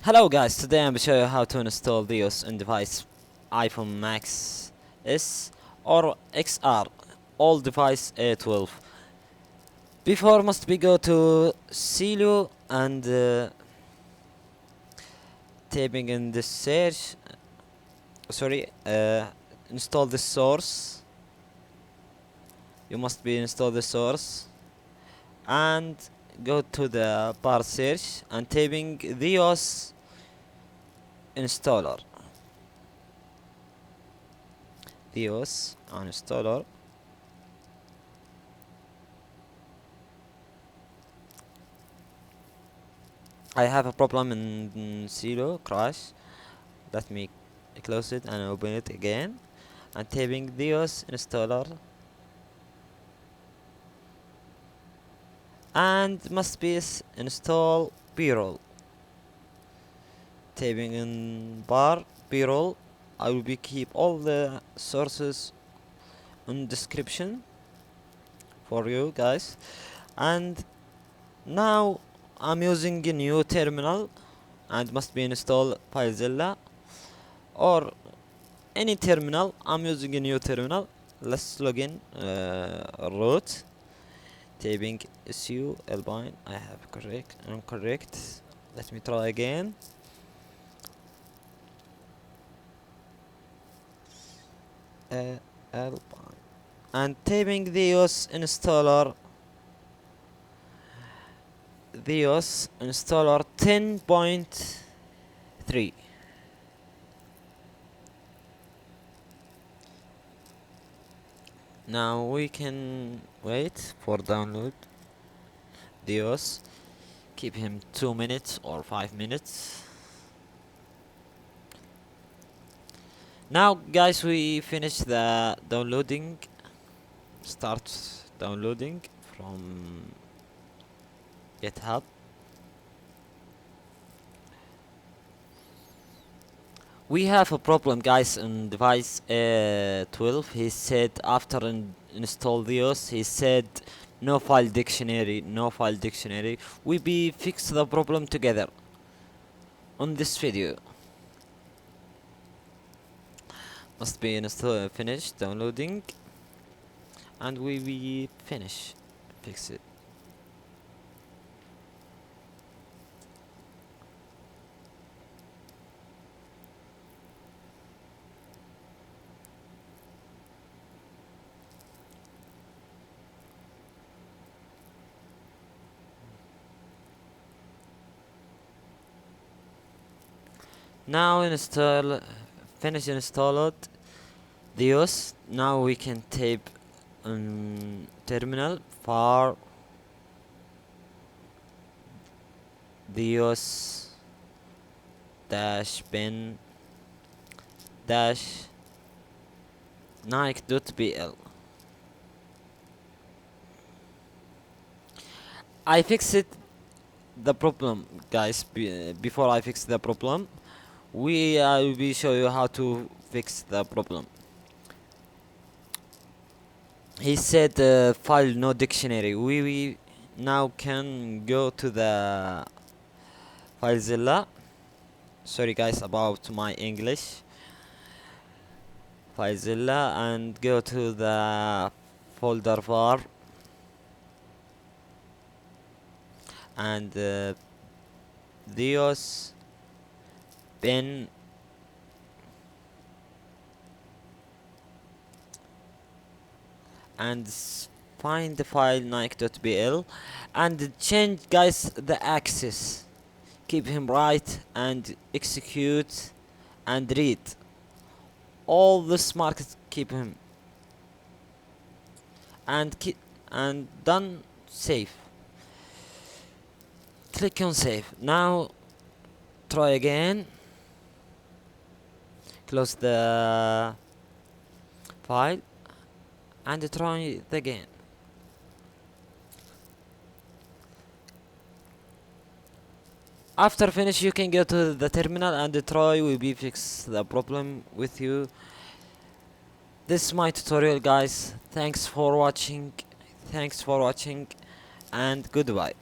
Hello guys, today I'm going to show you how to install theos on device iPhone Max S or XR, all device A12. Before must we go to Silo and typing in the search, install the source. You must be install the source and go to the bar search and typing theos installer. theos installer. I have a problem in Silo crash. Let me close it and open it again and typing theos installer and must be install b-roll. Typing in bar b-roll. I will be keep all the sources in description for you guys. And now I'm using a new terminal and must be install FileZilla or any terminal. I'm using a new terminal. Let's log in root typing su Albine. I have correct incorrect. Let me try again. Albine and typing theos installer 10.3. Now we can wait for download theos. Keep him 2 minutes or 5 minutes. Now guys, we finished the downloading. Start downloading from GitHub. We have a problem guys on device 12. He said after install theos, he said no file dictionary. We be fix the problem together on this video. Must be install finish downloading and we will fix it. Now finish installed theos. Now we can type terminal for theos dash bin dash nike.pl. I fixed the problem guys. Before I fix the problem, I will show you how to fix the problem. He said file no dictionary. We now can go to the FileZilla. Sorry guys about my English. FileZilla and go to the folder var and theos bin and find the file nike.pl and change guys the access. Keep him right and execute and read all this market. Keep him and done. Save. Click on save. Now try again. Close the file and try it again. After finish, you can go to the terminal and try. We will fix the problem with you. This is my tutorial guys. Thanks for watching and goodbye.